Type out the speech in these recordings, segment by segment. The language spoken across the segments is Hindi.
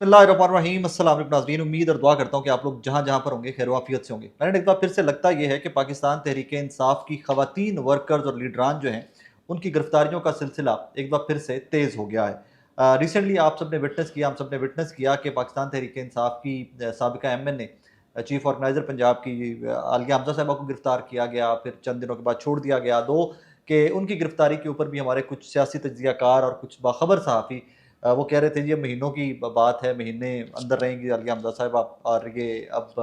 बिस्मिल्लाहिर्रहमानिर्रहीम। अस्सलाम वालेकुम नाज़रीन, उम्मीद और दुआ करता हूँ कि आप लोग जहाँ जहाँ पर होंगे खैर वाफियत से होंगे। मैंने एक बार फिर से लगता ये है कि पाकिस्तान तहरीक इंसाफ की खवातीन वर्कर्स और लीडरान जो हैं उनकी गिरफ्तारियों का सिलसिला एक बार फिर से तेज़ हो गया है। रिसेंटली आप सब ने विटनेस किया, हम सब ने विटनेस किया कि पाकिस्तान तहरीक इंसाफ की साबिका M N A chief organiser Punjab की आलिया हमजा साहिबा को गिरफ्तार किया गया, फिर चंद दिनों के बाद छोड़ दिया गया। दो कि उनकी गिरफ्तारी के ऊपर भी हमारे कुछ सियासी तज्जियाकार और कुछ बाखबर सहाफ़ी वो कह रहे थे ये महीनों की बात है, महीने अंदर रहेंगी आलिया हमजा साहिबा और ये अब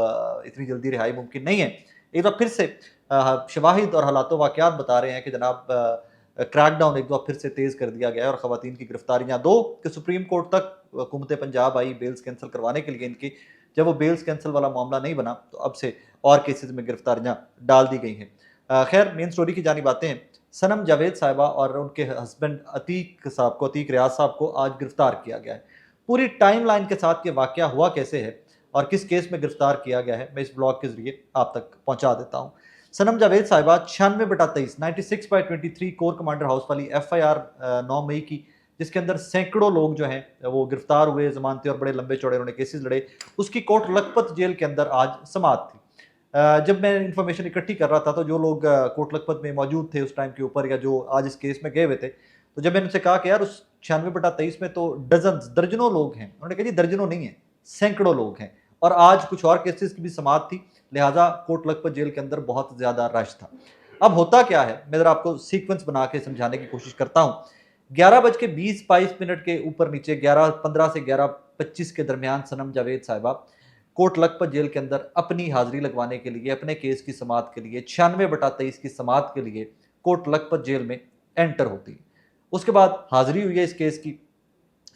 इतनी जल्दी रिहाई मुमकिन नहीं है। एक बार फिर से शवाहिद और हालात वाक़यात बता रहे हैं कि जनाब क्रैकडाउन एक बार फिर से तेज़ कर दिया गया है और ख़वातीन की गिरफ्तारियाँ दो कि सुप्रीम कोर्ट तक हुकूमत पंजाब आई बेल्स कैंसिल करवाने के लिए इनकी। जब वो बेल्स कैंसिल वाला मामला नहीं बना तो अब से और केसेस में गिरफ्तारियाँ डाल दी गई हैं। खैर मेन स्टोरी की जानिब आते हैं। सनम जावेद साहिबा और उनके हस्बैंड अतीक रियाज साहब को आज गिरफ्तार किया गया है। पूरी टाइम लाइन के साथ ये वाक़या हुआ कैसे है और किस केस में गिरफ्तार किया गया है, मैं इस ब्लॉग के ज़रिए आप तक पहुँचा देता हूँ। सनम जावेद साहिबा 96/23 96/23 कोर कमांडर हाउस वाली FIR 9 मई की, जिसके अंदर सैकड़ों लोग जो हैं वो गिरफ्तार हुए, ज़मानतें और बड़े लंबे चौड़े उन्होंने केसेस लड़े। उसकी कोट लखपत जेल के अंदर आज समाअत थी। जब मैं इन्फॉर्मेशन इकट्ठी कर रहा था तो जो लोग कोट लखपत में मौजूद थे उस टाइम के ऊपर या जो आज इस केस में गए हुए थे, तो जब मैंने उनसे कहा कि यार उस 96/23 में तो दर्जनों लोग हैं, उन्होंने कहा जी दर्जनों नहीं है, सैकड़ों लोग हैं और आज कुछ और केसेस की भी समाअत थी, लिहाजा कोट लखपत जेल के अंदर बहुत ज़्यादा रश था। अब होता क्या है, मैं ज़रा आपको सीक्वेंस बना के समझाने की कोशिश करता हूँ। 11:20-22 के ऊपर नीचे 11:15 से 11:25 के दरमियान सनम जावेद साहिबा कोट लखपत जेल के अंदर अपनी हाजिरी लगवाने के लिए, अपने केस की समाअत के लिए, 96/23 की समाअत के लिए कोट लखपत जेल में एंटर होती है। उसके बाद हाजिरी हुई है इस केस की।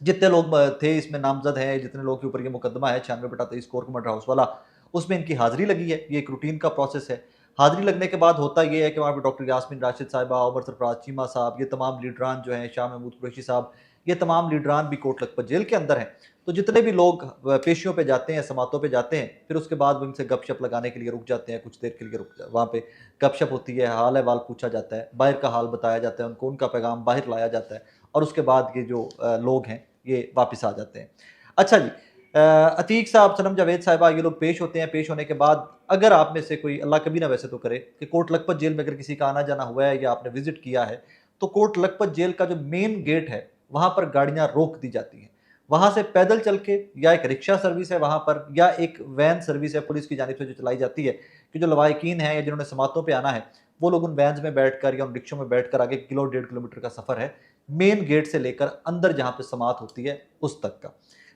जितने लोग थे इसमें नामजद हैं, जितने लोगों के ऊपर ये मुकदमा है 96/23 कोर कमांडर हाउस वाला, उसमें इनकी हाजिरी लगी है। ये एक रूटीन का प्रोसेस है। हाजिरी लगने के बाद होता ये है कि वहाँ पे डॉक्टर यास्मीन राशिद साहिबा, उमर सरफराज चीमा साहब, ये तमाम लीडरान जो हैं, शाह महमूद कुरैशी साहब, ये तमाम लीडरान भी कोट लखपत जेल के अंदर हैं। तो जितने भी लोग पेशियों पे जाते हैं, समातों पे जाते हैं, फिर उसके बाद वो इनसे गपशप लगाने के लिए रुक जाते हैं, कुछ देर के लिए वहाँ पे गपशप होती है, हाल अहवाल पूछा जाता है, बाहर का हाल बताया जाता है, उनको उनका पैगाम बाहर लाया जाता है और उसके बाद ये जो लोग हैं ये वापस आ जाते हैं। अच्छा जी, अतीक साहब, सनम जावेद साहिबा, ये लोग पेश होते हैं। पेश होने के बाद अगर आप में से कोई, अल्लाह कभी ना वैसे तो करे, कि कोट लखपत जेल में अगर किसी का आना जाना हुआ है या आपने विजिट किया है, तो कोट लखपत जेल का जो मेन गेट है वहाँ पर गाड़ियाँ रोक दी जाती हैं। वहाँ से पैदल चल के या एक रिक्शा सर्विस है वहाँ पर या एक वैन सर्विस है पुलिस की जानिब से जो चलाई जाती है कि जो लवाहिकीन हैं या जिन्होंने समातों पे आना है वो लोग उन वैन्स में बैठकर या उन रिक्शों में बैठकर आगे 1-1.5 किलोमीटर का सफ़र है मेन गेट से लेकर अंदर जहाँ पे समात होती है उस तक का।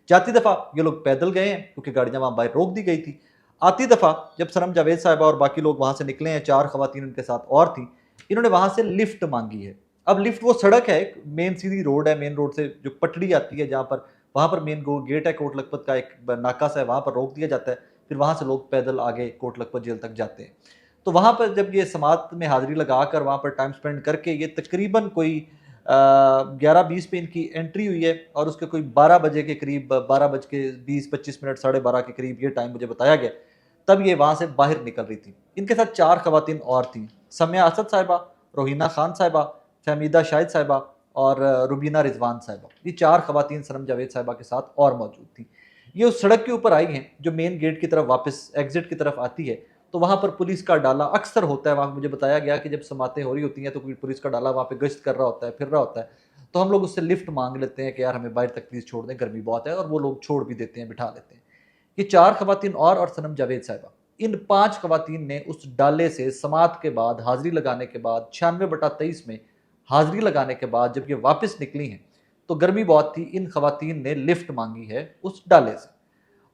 जाती दफ़ा ये लोग पैदल गए हैं क्योंकि गाड़ियाँ वहाँ बाहर रोक दी गई थी। आती दफ़ा जब सनम जावेद साहिबा और बाकी लोग वहाँ से निकले हैं, 4 खवातीन उनके साथ और थी, इन्होंने वहाँ से लिफ्ट मांगी है। अब लिफ्ट वो सड़क है, मेन सीधी रोड है, मेन रोड से जो पटड़ी आती है जहाँ पर, वहाँ पर मेन गेट है कोट लखपत का, एक नाका सा है, वहाँ पर रोक दिया जाता है। फिर वहाँ से लोग पैदल आगे कोट लखपत जेल तक जाते हैं। तो वहाँ पर जब ये समात में हाजिरी लगाकर वहाँ पर टाइम स्पेंड करके ये तकरीबन कोई 11:20 पे इनकी एंट्री हुई है और उसके कोई 12 बजे के करीब, 12:20-25 12:30 के करीब ये टाइम मुझे बताया गया, तब ये वहाँ से बाहर निकल रही थी। इनके साथ 4 खवातीन और थीं, सम्या असद साहिबा, रोहिना खान साहिबा, फहमीदा शाहिद साहिबा और रुबीना रिजवान साहिबा। ये 4 खवातीन सनम जावेद साहिबा के साथ और मौजूद थी। ये उस सड़क के ऊपर आई हैं जो मेन गेट की तरफ वापस एग्जिट की तरफ आती है, तो वहाँ पर पुलिस का डाला अक्सर होता है। वहाँ मुझे बताया गया कि जब समातें हो रही होती हैं तो कोई पुलिस का डाला वहाँ पे गश्त कर रहा होता है, फिर रहा होता है, तो हम लोग उससे लिफ्ट मांग लेते हैं कि यार हमें बाहर तक प्लीज़ छोड़ दें, गर्मी बहुत है, और वो लोग छोड़ भी देते हैं, बिठा लेते हैं। ये 4 खवातीन और सनम जावेद साहिबा, इन 5 खवातीन ने उस डाले से समात के बाद, हाजिरी लगाने के बाद, 96/23 में हाजिरी लगाने के बाद जब ये वापस निकली हैं तो गर्मी बहुत थी, इन खवातीन ने लिफ्ट मांगी है उस डाले से।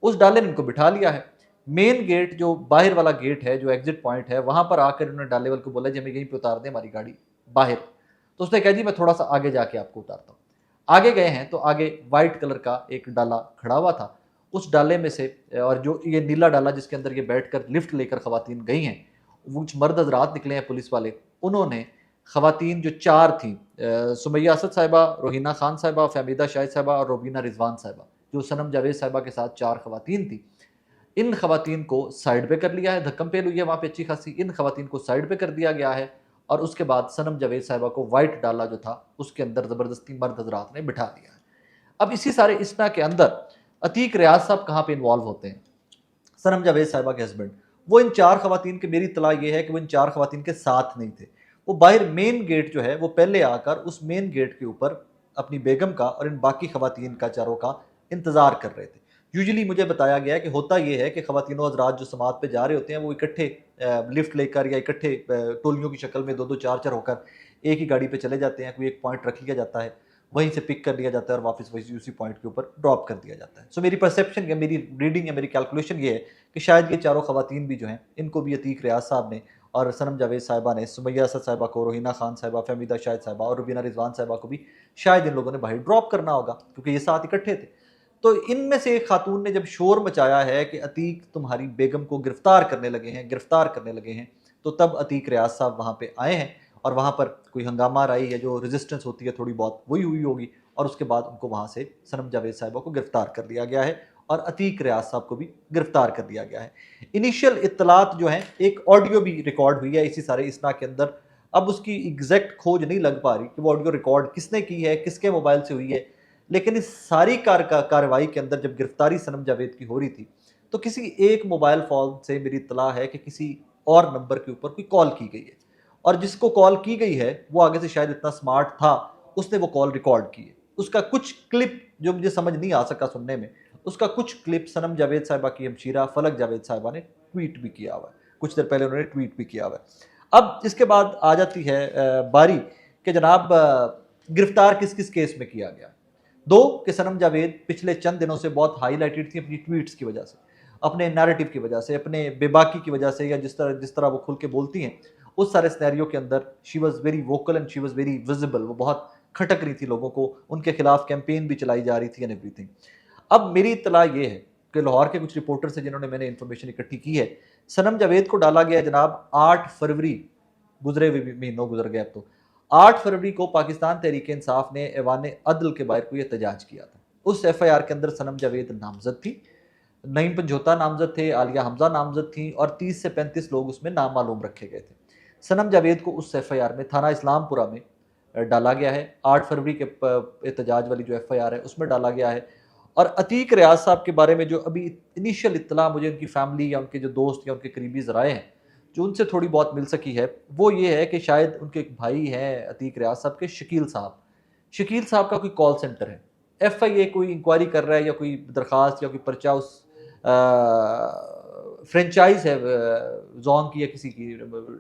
उस डाले ने इनको बिठा लिया है। मेन गेट जो बाहर वाला गेट है, जो एग्जिट पॉइंट है, वहां पर आकर उन्होंने डाले वाले को बोला जी हमें यहीं पे उतार दें हमारी गाड़ी बाहर। तो उसने कहा जी मैं थोड़ा सा आगे जाके आपको उतारता हूँ। आगे गए हैं तो आगे वाइट कलर का एक डाला खड़ा हुआ था। उस डाले में से, और जो ये नीला डाला जिसके अंदर ये बैठकर लिफ्ट लेकर खवातीन गई हैं, वो मर्द हजरात निकले हैं पुलिस वाले, उन्होंने खवातीन जो 4 थी, सुमैया असद साहिबा, रोहिना खान साहिबा, फहमीदा शाहिद साहिबा और रोबीना रिजवान साहिबा, जो सनम जावेद साहिबा के साथ 4 खवातीन थी, इन खवातीन को साइड पे कर लिया है। धक्कम पेल हुई है वहाँ पे अच्छी खासी। इन खवातीन को साइड पे कर दिया गया है और उसके बाद सनम जावेद साहिबा को वाइट डाला जो था उसके अंदर ज़बरदस्ती मर्द हजरात ने बिठा दिया है। अब इसी सारे इसना के अंदर अतीक रियाज साहब कहाँ पे इन्वॉल्व होते हैं? सनम जावेद साहिबा के हस्बैंड, वो इन 4 खवातीन के, मेरी इत्तला ये है कि वो इन 4 खवातीन के साथ नहीं थे। वो बाहर मेन गेट जो है वो पहले आकर उस मेन गेट के ऊपर अपनी बेगम का और इन बाकी खवातीन का, चारों का इंतज़ार कर रहे थे। यूजुअली मुझे बताया गया है कि होता ये है कि खवातीनों हज़रात जो समात पे जा रहे होते हैं वो इकट्ठे लिफ्ट लेकर या इकट्ठे टोलियों की शक्ल में 2-2 4-4 होकर एक ही गाड़ी पे चले जाते हैं। कोई एक पॉइंट रख लिया जाता है, वहीं से पिक कर लिया जाता है और वापस वही उसी पॉइंट के ऊपर ड्रॉप कर दिया जाता है। सो मेरी परसेप्शन या मेरी रीडिंग या मेरी कैलकुलेशन ये है कि शायद ये चारों खवातीन भी जो हैं, इनको भी अतीक रियाज साहब ने और सनम जावेद साहिबा ने सुमैया असद साहिबा को, रोहिना खान साहिबा, फहमीदा शाहिद साहिबा और रुबीना रिजवान साहिबा को भी शायद इन लोगों ने बाहर ड्रॉप करना होगा, क्योंकि ये साथ इकट्ठे थे। तो इनमें से एक खातून ने जब शोर मचाया है कि अतीक तुम्हारी बेगम को गिरफ्तार करने लगे हैं, गिरफ्तार करने लगे हैं, तो तब अतीक रियाज साहब वहाँ पे आए हैं और वहाँ पर कोई हंगामा राई है, जो रेजिस्टेंस होती है थोड़ी बहुत, वही हुई होगी और उसके बाद उनको वहाँ से सनम जावेद साहिबा को गिरफ्तार कर लिया गया है और अतीक रियाज साहब को भी गिरफ्तार कर दिया गया है। इनिशियल इत्तलात जो हैं, एक ऑडियो भी रिकॉर्ड हुई है इसी सारे इसना के अंदर। अब उसकी एग्जैक्ट खोज नहीं लग पा रही कि वो ऑडियो रिकॉर्ड किसने की है, किसके मोबाइल से हुई है, लेकिन इस सारी कार्रवाई के अंदर जब गिरफ्तारी सनम जावेद की हो रही थी तो किसी एक मोबाइल फ़ोन से मेरी इत्तला है कि किसी और नंबर के ऊपर कोई कॉल की गई है और जिसको कॉल की गई है वो आगे से शायद इतना स्मार्ट था, उसने वो कॉल रिकॉर्ड की है। उसका कुछ क्लिप जो मुझे समझ नहीं आ सका सुनने में, उसका कुछ क्लिप सनम जावेद साहिबा की हमशीरा फलक जावेद साहिबा ने ट्वीट भी किया हुआ है, कुछ देर पहले उन्होंने ट्वीट भी किया हुआ है। अब इसके बाद आ जाती है बारी कि जनाब गिरफ्तार किस किस केस में किया गया। दो कि सनम जावेद पिछले चंद दिनों से बहुत हाईलाइटेड थी अपनी ट्वीट्स की वजह से, अपने नैरेटिव की वजह से, अपने बेबाकी की वजह से, या जिस तरह वो खुल के बोलती हैं उस सारे सिनेरियो के अंदर she was very vocal and she was very visible. वो बहुत खटक रही थी लोगों को, उनके खिलाफ कैंपेन भी चलाई जा रही थी एंड एवरीथिंग। अब मेरी इत्तला ये है कि लाहौर के कुछ रिपोर्टर से जिन्होंने मैंने इन्फॉर्मेशन इकट्ठी की है, सनम जावेद को डाला गया जनाब 8 फरवरी, गुजरे हुए महीनों गुजर गए अब तो, 8 फरवरी को पाकिस्तान तहरीक इंसाफ ने ऐवान अदल के बाहर कोई एहतजाज किया था। उस FIR के अंदर सनम जावेद नामजद थी, नईम पंजोता नामजद थे, आलिया हमजा नामजद थी और 30 से 35 लोग उसमें नामालूम रखे गए थे। सनम जावेद को उस FIR में थाना इस्लामपुरा में डाला गया है, 8 फरवरी के एहतजाज वाली जो FIR है उसमें डाला गया है। और अतीक रियाज साहब के बारे में जो अभी इनिशियल इत्तला मुझे उनकी फैमिली या उनके जो दोस्त या उनके करीबी ज़राए हैं, जो उनसे थोड़ी बहुत मिल सकी है, वो ये है कि शायद उनके एक भाई हैं अतीक रियाज साहब के, शकील साहब। शकील साहब का कोई कॉल सेंटर है, FIA कोई इंक्वायरी कर रहा है या कोई दरख्वास्त या कोई पर्चा उस फ्रेंचाइज है जोन की या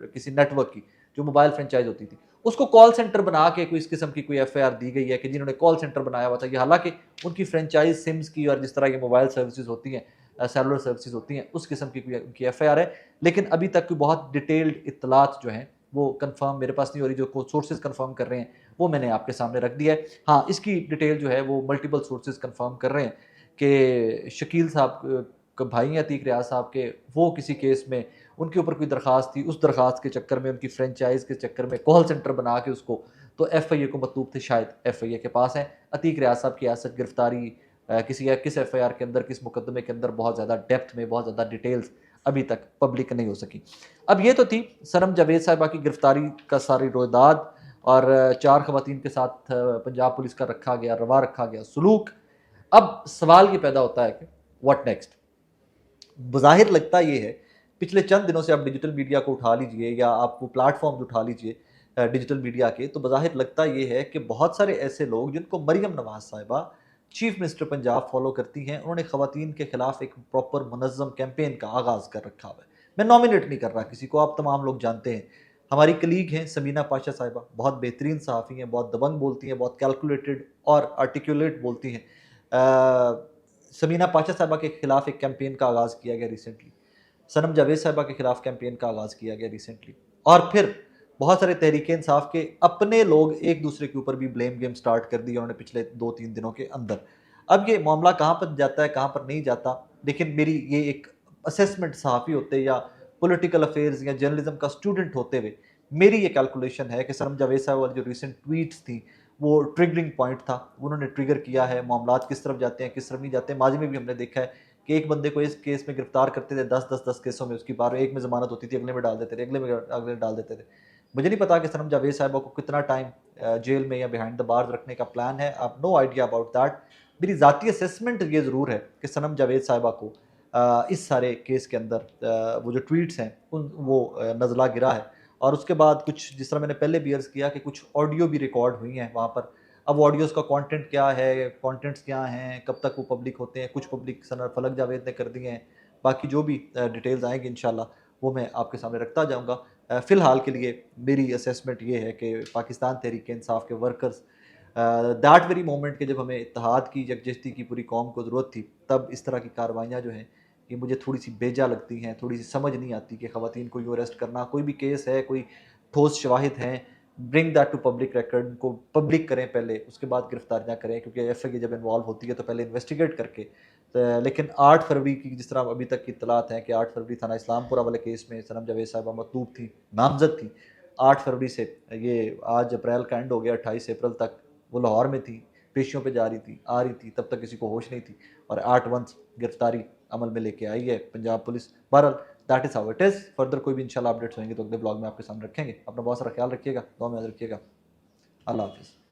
किसी नेटवर्क की, जो मोबाइल फ्रेंचाइज होती थी, उसको कॉल सेंटर बना के कोई इस किस्म की कोई FIR दी गई है कि जिन्होंने कॉल सेंटर बनाया हुआ था। ये हालांकि उनकी फ्रेंचाइज सिम्स की और जिस तरह की मोबाइल सर्विसेज होती हैं, सेलुलर सर्विसेज होती हैं, उस किस्म की कोई उनकी FIR है, लेकिन अभी तक कोई बहुत डिटेल्ड इत्तलात जो हैं वो कंफर्म मेरे पास नहीं हो रही। जो सोर्सेज कंफर्म कर रहे हैं वो मैंने आपके सामने रख दिया है। हाँ, इसकी डिटेल जो है वो मल्टीपल सोर्सेज कंफर्म कर रहे हैं कि शकील साहब भाई हैं अतीक रियाज साहब के, वो किसी केस में उनके ऊपर कोई दरख्वास्त थी, उस दरख्वास्त के चक्कर में, उनकी फ्रेंचाइज के चक्कर में कॉल सेंटर बना के उसको, तो FIA को मतलूब थे, शायद FIA के पास है। अतीक रियाज साहब की ऐसा गिरफ्तारी किस FIR के अंदर, किस मुकदमे के अंदर, बहुत ज़्यादा डेप्थ में, बहुत ज़्यादा डिटेल्स अभी तक पब्लिक नहीं हो सकी। अब ये तो थी सनम जावेद साहिबा की गिरफ्तारी का सारी रोयदाद और 4 खवातीन के साथ पंजाब पुलिस का रवा रखा गया सलूक। अब सवाल ये पैदा होता है कि व्हाट नेक्स्ट। बज़ाहिर लगता ये है, पिछले चंद दिनों से आप डिजिटल मीडिया को उठा लीजिए या आप वो प्लेटफॉर्म उठा लीजिए डिजिटल मीडिया के, तो बज़ाहिर लगता ये है कि बहुत सारे ऐसे लोग जिनको मरियम नवाज साहिबा चीफ मिनिस्टर पंजाब फॉलो करती हैं, उन्होंने ख़वातीन के ख़िलाफ़ एक प्रॉपर मुनज़्ज़म कैंपेन का आगाज़ कर रखा हुआ है। मैं नॉमिनेट नहीं कर रहा किसी को, आप तमाम लोग जानते हैं। हमारी कलीग हैं समीना पाशा साहिबा, बहुत बेहतरीन सहाफ़ी हैं, बहुत दबंग बोलती हैं, बहुत कैलकुलेटेड और आर्टिकुलेट बोलती हैं। समीना पाशा साहिबा के ख़िलाफ़ एक कैंपेन का आगाज़ किया गया रिसेंटली, सनम जावेद साहिबा के ख़िलाफ़ कैंपेन का आगाज़ किया गया रिसेंटली, और फिर बहुत सारे तहरीक इंसाफ के अपने लोग एक दूसरे के ऊपर भी ब्लेम गेम स्टार्ट कर दी उन्होंने पिछले 2-3 दिनों के अंदर। अब ये मामला कहाँ पर जाता है, कहाँ पर नहीं जाता, लेकिन मेरी ये एक असेसमेंट सहाफ़ी होते या पॉलिटिकल अफेयर्स या जर्नलिज्म का स्टूडेंट होते हुए मेरी ये कैलकुलेशन है कि सनम जावेद साहब वाली जो रिसेंट ट्वीट्स थी वो ट्रिगरिंग पॉइंट था, उन्होंने ट्रिगर किया है। मामलात किस तरफ जाते हैं, किस तरफ नहीं जाते हैं, माजी में भी हमने देखा है कि एक बंदे को इस केस में गिरफ्तार करते थे, 10 केसों में उसकी बार एक में ज़मानत होती थी, अगले में डाल देते थे, अगले में डाल देते थे। मुझे नहीं पता कि सनम जावेद साहिबा को कितना टाइम जेल में या बिहाइंड द बार्स रखने का प्लान है, I have no idea about that, मेरी ज़ाती असेसमेंट ये ज़रूर है कि सनम जावेद साहिबा को इस सारे केस के अंदर वो जो ट्वीट्स हैं वो नज़ला गिरा है। और उसके बाद कुछ जिस तरह मैंने पहले भी अर्ज़ किया कि कुछ ऑडियो भी रिकॉर्ड हुई हैं वहाँ पर। अब ऑडियोज़ का कंटेंट क्या है, कंटेंट्स क्या हैं, कब तक वो पब्लिक होते हैं, कुछ पब्लिक सनम फलक जावेद ने कर दिए हैं। बाकी जो भी डिटेल्स आएँगी इंशाल्लाह वो मैं आपके सामने रखता जाऊँगा। फ़िलहाल के लिए मेरी असेसमेंट ये है कि पाकिस्तान तहरीक-ए-इंसाफ के वर्कर्स दैट वेरी मोमेंट के जब हमें इत्तेहाद की, यकजहती की पूरी कौम को ज़रूरत थी, तब इस तरह की कार्रवाइयाँ जो हैं, ये मुझे थोड़ी-सी बेजा लगती हैं, थोड़ी-सी समझ नहीं आती कि ख़वातीन को यूँ अरेस्ट करना, कोई भी केस है, कोई ठोस शवाहिद हैं, bring that to public record, उनको पब्लिक करें पहले, उसके बाद गिरफ्तारियाँ करें क्योंकि एफआईए जब इन्वॉल्व होती है तो पहले इन्वेस्टिगेट करके लेकिन 8 फरवरी की जिस तरह अभी तक की इत्तलात हैं कि 8 फरवरी थाना इस्लामपुरा वाले केस में सनम जावेद साहिबा मतलूब थी, नामज़द थी। 8 फरवरी से ये आज अप्रैल का एंड हो गया, 28 अप्रैल तक वो लाहौर में थी, पेशियों पे जा रही थी, आ रही थी, तब तक किसी को होश नहीं थी और 8 वंस गिरफ्तारी अमल में लेके आई है पंजाब पुलिस। बहरहाल that is how it is. Further कोई भी इंशाल्लाह अपडेट्स होंगे तो अगले ब्लॉग में आपके सामने रखेंगे। अपना बहुत सारा ख्याल रखिएगा, दुआ में याद रखिएगा। अल्लाह हाफ़िज़।